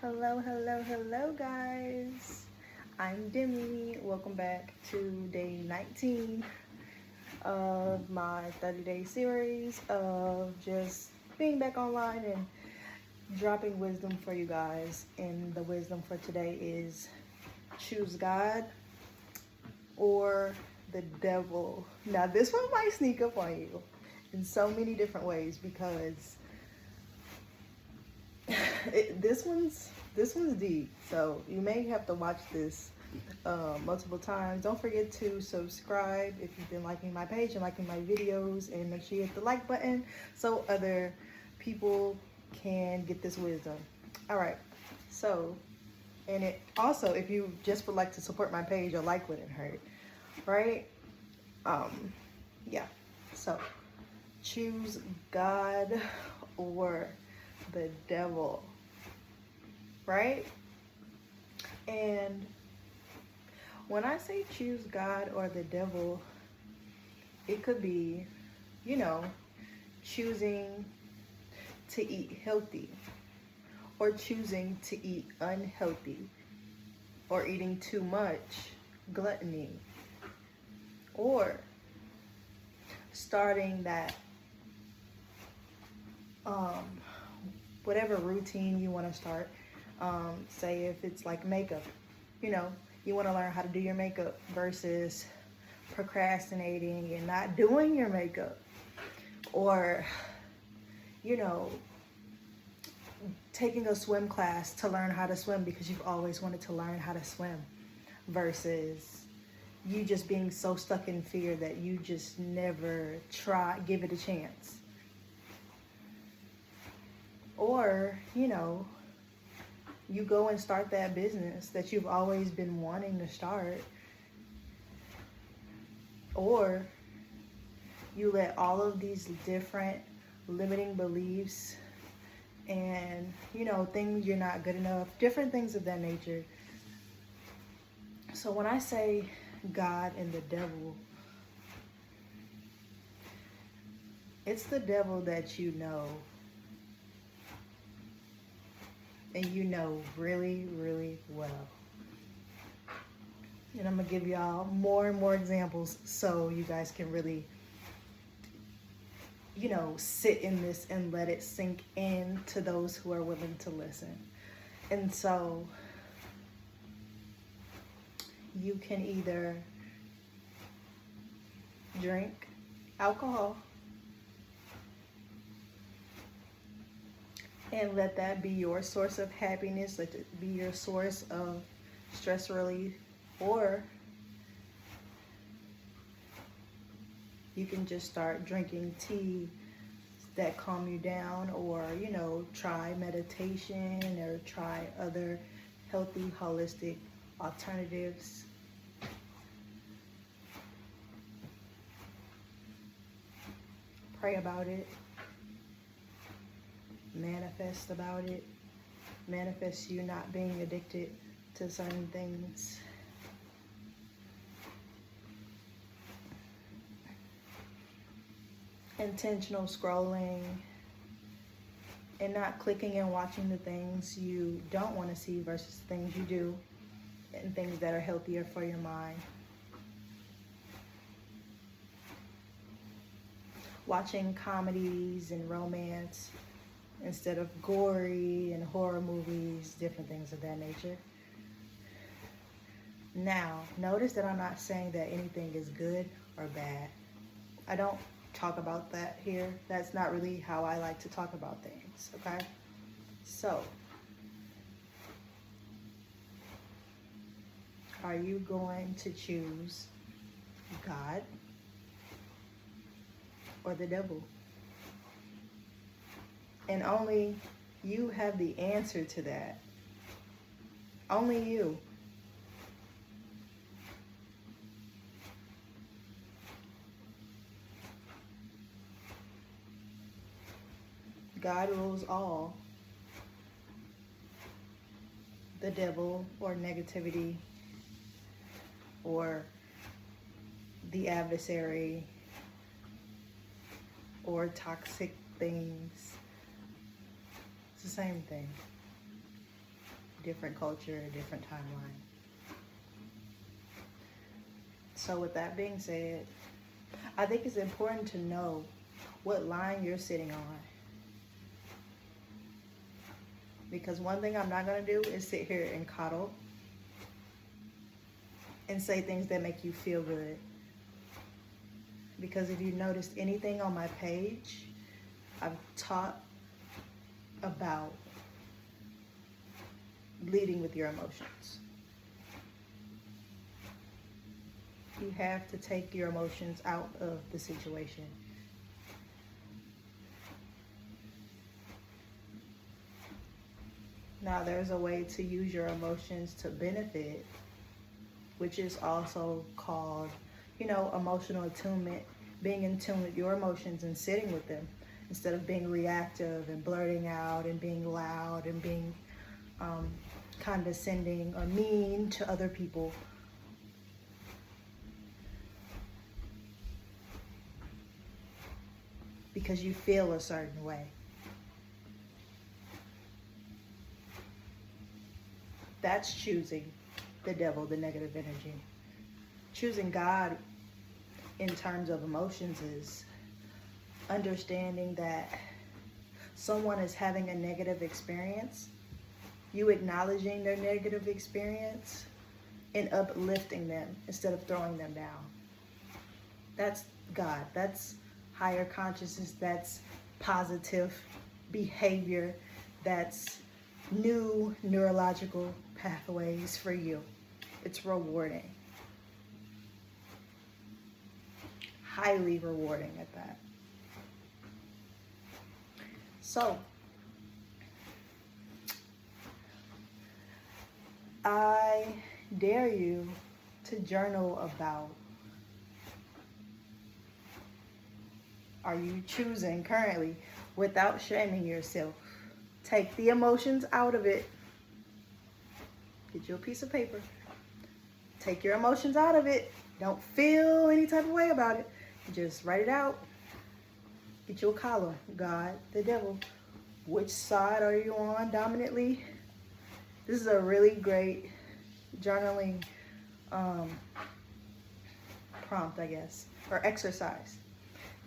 Hello, guys. I'm Demi. Welcome back to day 19 of my 30-day series of just being back online and dropping wisdom for you guys. And the wisdom for today is choose God or the devil. Now, this one might sneak up on you in so many different ways because this one's deep, so you may have to watch this multiple times. Don't forget to subscribe if you've been liking my page and liking my videos, and make sure you hit the like button so other people can get this wisdom. All right, so, and it also, if you just would like to support my page, a like wouldn't hurt, right? Yeah, so choose God or the devil, right? And when I say choose God or the devil, it could be, choosing to eat healthy or choosing to eat unhealthy or eating too much, gluttony, or starting that whatever routine you want to start. Say if it's like makeup, you want to learn how to do your makeup versus procrastinating and not doing your makeup, or taking a swim class to learn how to swim because you've always wanted to learn how to swim, versus you just being so stuck in fear that you just never give it a chance. Or, you go and start that business that you've always been wanting to start. Or you let all of these different limiting beliefs and, things you're not good enough, different things of that nature. So when I say God and the devil, it's the devil that you know. And you know really, really well. And I'm going to give y'all more and more examples so you guys can really, sit in this and let it sink in to those who are willing to listen. And so you can either drink alcohol and let that be your source of happiness, let it be your source of stress relief, or you can just start drinking tea that calm you down, or try meditation or try other healthy holistic alternatives. Pray about it. Manifest about it. Manifest you not being addicted to certain things. Intentional scrolling and not clicking and watching the things you don't want to see versus things you do, and things that are healthier for your mind. Watching comedies and romance instead of gory and horror movies, different things of that nature. Now, notice that I'm not saying that anything is good or bad. I don't talk about that here. That's not really how I like to talk about things, okay? So, are you going to choose God or the devil? And only you have the answer to that. Only you. God rules all. The devil or negativity or the adversary or toxic things. It's the same thing. different culture, a different timeline. So with that being said, I think it's important to know what line you're sitting on. Because one thing I'm not going to do is sit here and coddle and say things that make you feel good. Because if you noticed anything on my page, I've taught about leading with your emotions. You have to take your emotions out of the situation. Now, there's a way to use your emotions to benefit, which is also called, emotional attunement, being in tune with your emotions and sitting with them instead of being reactive and blurting out and being loud and being condescending or mean to other people. Because you feel a certain way. That's choosing the devil, the negative energy. Choosing God in terms of emotions is understanding that someone is having a negative experience, you acknowledging their negative experience and uplifting them instead of throwing them down. That's God. That's higher consciousness. That's positive behavior. That's new neurological pathways for you. It's rewarding. Highly rewarding at that. So, I dare you to journal about, are you choosing currently without shaming yourself? Take the emotions out of it. Get you a piece of paper. Take your emotions out of it. Don't feel any type of way about it. Just write it out. Get you a column. God, the devil. Which side are you on dominantly? This is a really great journaling prompt, I guess, or exercise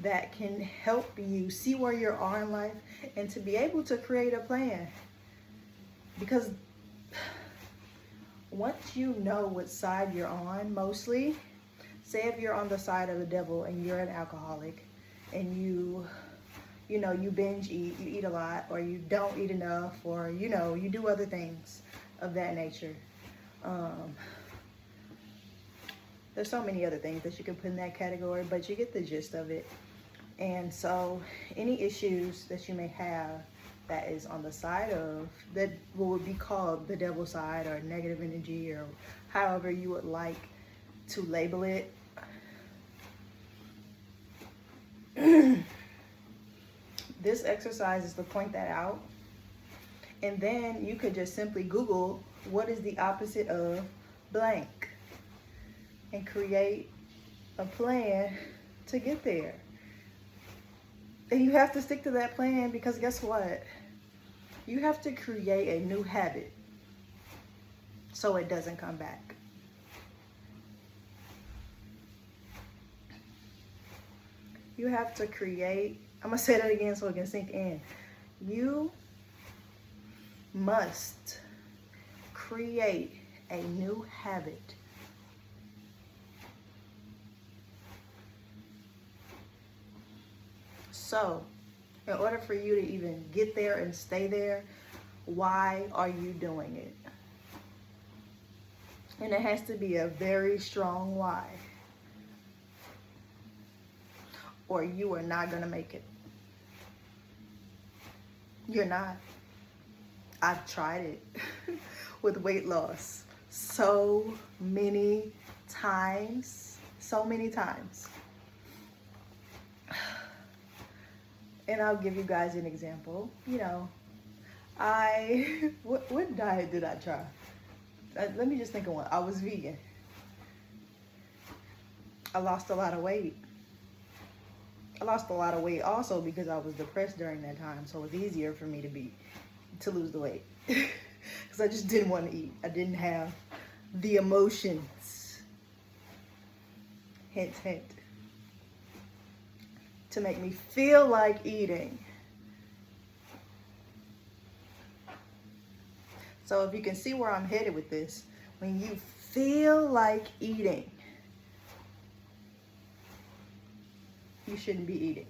that can help you see where you are in life and to be able to create a plan. Because once you know what side you're on, mostly, say if you're on the side of the devil and you're an alcoholic and you binge eat, you eat a lot, or you don't eat enough, or, you do other things of that nature. There's so many other things that you can put in that category, but you get the gist of it. And so any issues that you may have that is on the side of that, what would be called the devil side or negative energy, or however you would like to label it, this exercise is to point that out. And then you could just simply Google what is the opposite of blank and create a plan to get there. And you have to stick to that plan, because guess what? You have to create a new habit so it doesn't come back. You have to create, I'm going to say that again so it can sink in. You must create a new habit. So, in order for you to even get there and stay there, why are you doing it? And it has to be a very strong why, or you are not going to make it. You're not. I've tried it with weight loss so many times. And I'll give you guys an example. What diet did I try? Let me just think of one. I was vegan. I lost a lot of weight. I lost a lot of weight also because I was depressed during that time, so it was easier for me to lose the weight. because I just didn't want to eat. I didn't have the emotions, hint, hint, to make me feel like eating. So if you can see where I'm headed with this, when you feel like eating, you shouldn't be eating.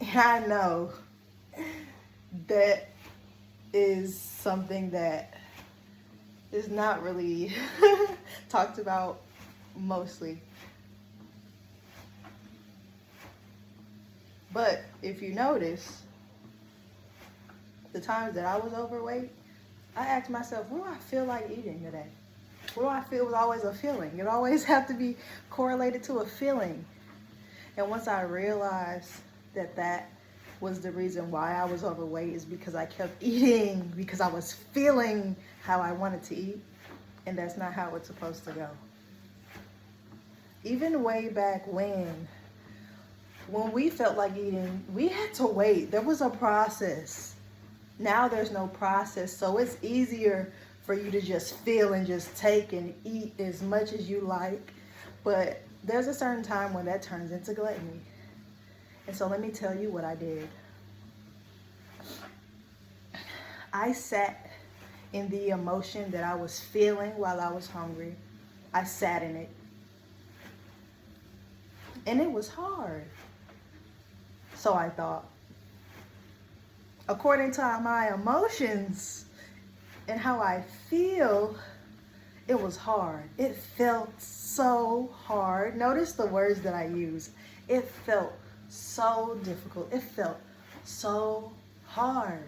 And I know that is something that is not really talked about mostly. But if you notice, the times that I was overweight, I asked myself, what do I feel like eating today? What do I feel? It was always a feeling. It always have to be correlated to a feeling. And once I realized that that was the reason why I was overweight, is because I kept eating because I was feeling how I wanted to eat. And that's not how it's supposed to go. Even way back when we felt like eating, we had to wait. There was a process. Now there's no process, so it's easier for you to just feel and just take and eat as much as you like. But there's a certain time when that turns into gluttony. And so let me tell you what I did. I sat in the emotion that I was feeling while I was hungry. I sat in it. And it was hard. So I thought, according to my emotions and how I feel, it was hard. It felt so hard. Notice the words that I use. It felt so difficult. It felt so hard.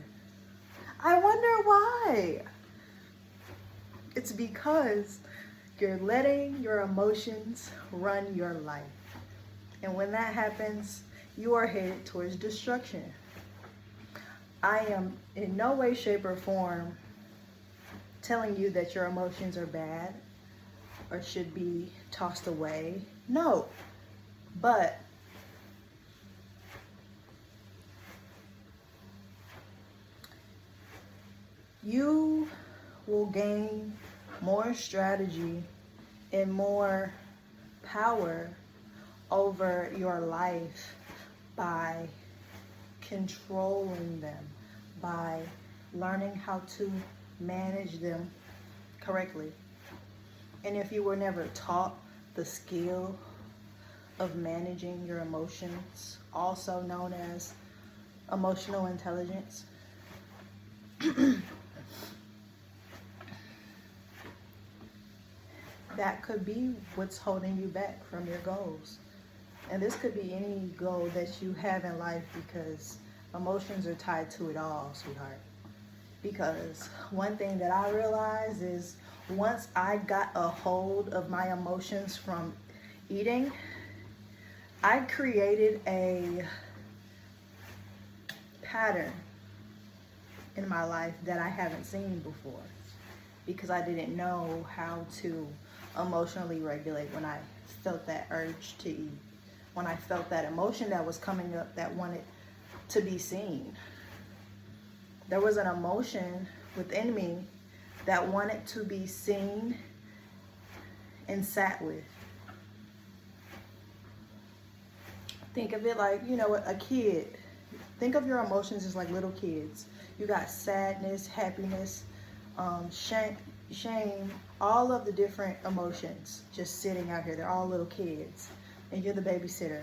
I wonder why. It's because you're letting your emotions run your life. And when that happens, you are headed towards destruction. I am in no way, shape, or form telling you that your emotions are bad or should be tossed away. No. But you will gain more strategy and more power over your life by controlling them, by learning how to manage them correctly. And if you were never taught the skill of managing your emotions, also known as emotional intelligence, that could be what's holding you back from your goals. And this could be any goal that you have in life, because emotions are tied to it all, sweetheart. Because one thing that I realized is once I got a hold of my emotions from eating, I created a pattern in my life that I haven't seen before, because I didn't know how to emotionally regulate when I felt that urge to eat, when I felt that emotion that was coming up that wanted to be seen. There was an emotion within me that wanted to be seen and sat with. Think of it like, a kid. Think of your emotions as like little kids. You got sadness, happiness, shame, all of the different emotions just sitting out here. They're all little kids. And you're the babysitter.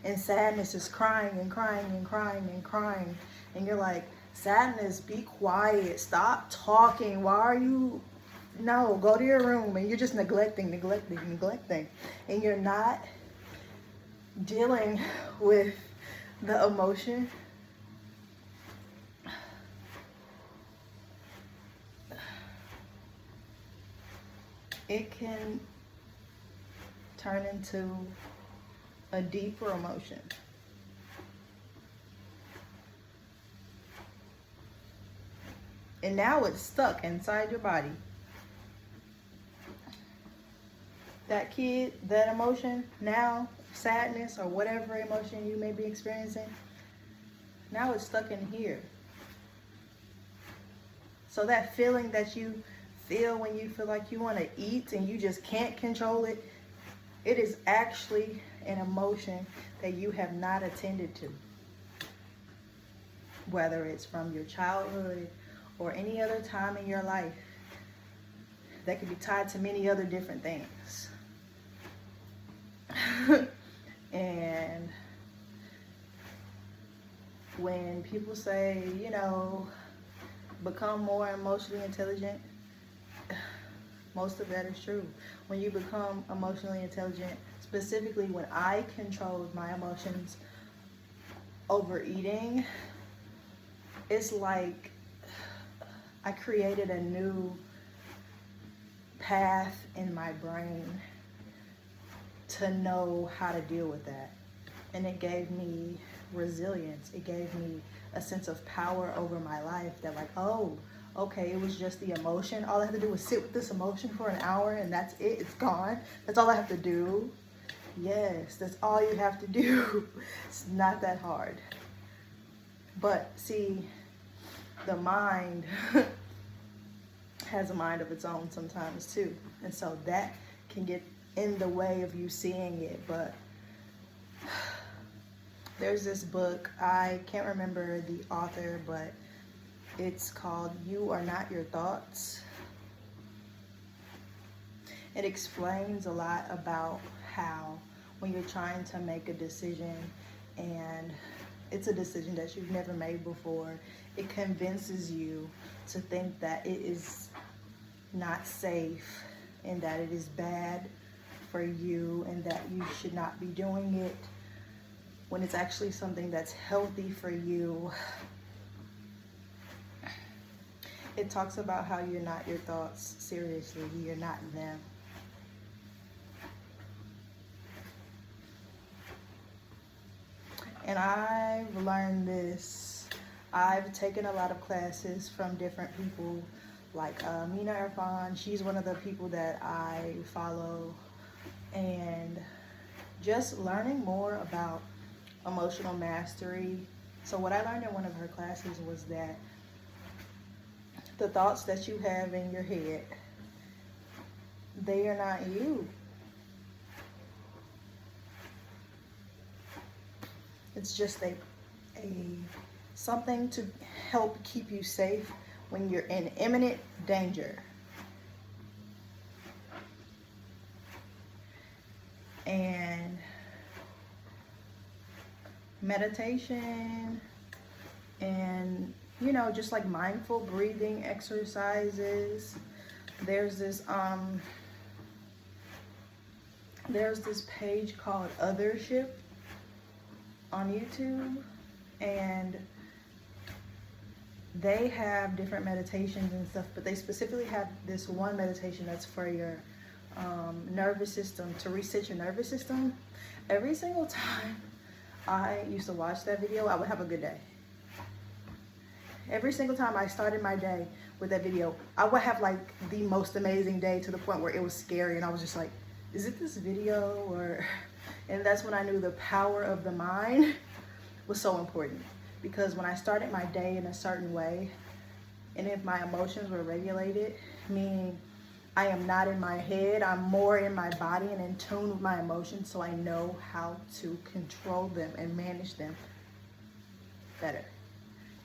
And sadness is crying and crying and crying and crying. And you're like, sadness, be quiet. Stop talking. Why are you... No, go to your room. And you're just neglecting. And you're not dealing with the emotion. It can turn into a deeper emotion. And now it's stuck inside your body. That kid, that emotion, now sadness or whatever emotion you may be experiencing, now it's stuck in here. So that feeling that you feel when you feel like you want to eat and you just can't control it, it is actually an emotion that you have not attended to. Whether it's from your childhood or any other time in your life, that could be tied to many other different things. And when people say, you know, become more emotionally intelligent, most of that is true. When you become emotionally intelligent, specifically when I controlled my emotions over eating, it's like I created a new path in my brain to know how to deal with that. And it gave me resilience. It gave me a sense of power over my life that like, oh, okay, it was just the emotion. All I have to do is sit with this emotion for an hour and that's it. It's gone. That's all I have to do. Yes, that's all you have to do. It's not that hard. But see, the mind has a mind of its own sometimes too. And so that can get in the way of you seeing it. But there's this book, I can't remember the author, but it's called You Are Not Your Thoughts. It explains a lot about how when you're trying to make a decision and it's a decision that you've never made before, it convinces you to think that it is not safe and that it is bad for you and that you should not be doing it, when it's actually something that's healthy for you. It talks about how you're not your thoughts. Seriously, you're not them. And I've learned this. I've taken a lot of classes from different people, like Mina Irfan. She's one of the people that I follow. And just learning more about emotional mastery. So what I learned in one of her classes was that the thoughts that you have in your head, they are not you. It's just a something to help keep you safe when you're in imminent danger. And meditation and, you know, just like mindful breathing exercises. There's this page called Othership on YouTube, and they have different meditations and stuff, but they specifically have this one meditation that's for your nervous system, to reset your nervous system. Every single time I used to watch that video, I would have a good day. Every single time I started my day with that video, I would have like the most amazing day, to the point where it was scary and I was just like, is it this video or... And that's when I knew the power of the mind was so important. Because when I started my day in a certain way, and if my emotions were regulated, meaning I am not in my head, I'm more in my body and in tune with my emotions, so I know how to control them and manage them better.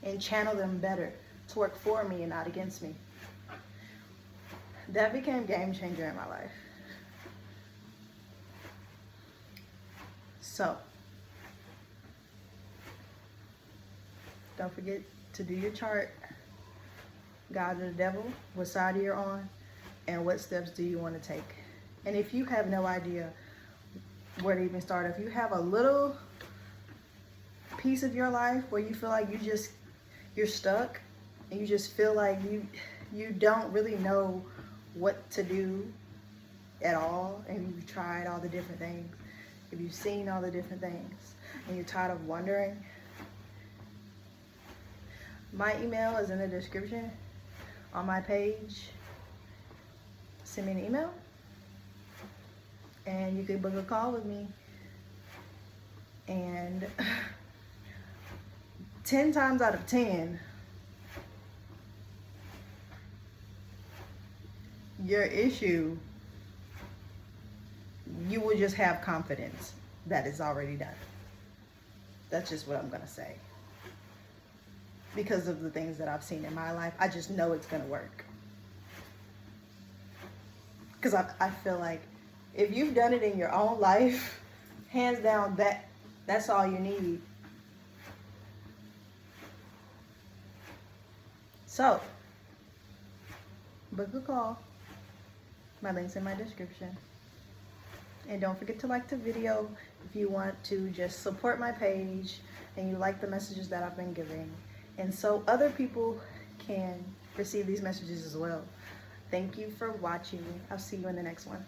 And channel them better to work for me and not against me. That became a game changer in my life. So, don't forget to do your chart. God or the devil, what side you're on, and what steps do you want to take. And if you have no idea where to even start, if you have a little piece of your life where you feel like you're stuck, and you just feel like you don't really know what to do at all, and you've tried all the different things, if you've seen all the different things, and you're tired of wondering, my email is in the description on my page. Send me an email, and you can book a call with me. And 10 times out of 10, your issue, you will just have confidence that it's already done. That's just what I'm gonna say. Because of the things that I've seen in my life, I just know it's gonna work. Because I feel like if you've done it in your own life, hands down, that's all you need. So, book a call. My link's in my description. And don't forget to like the video if you want to just support my page and you like the messages that I've been giving. And so other people can receive these messages as well. Thank you for watching. I'll see you in the next one.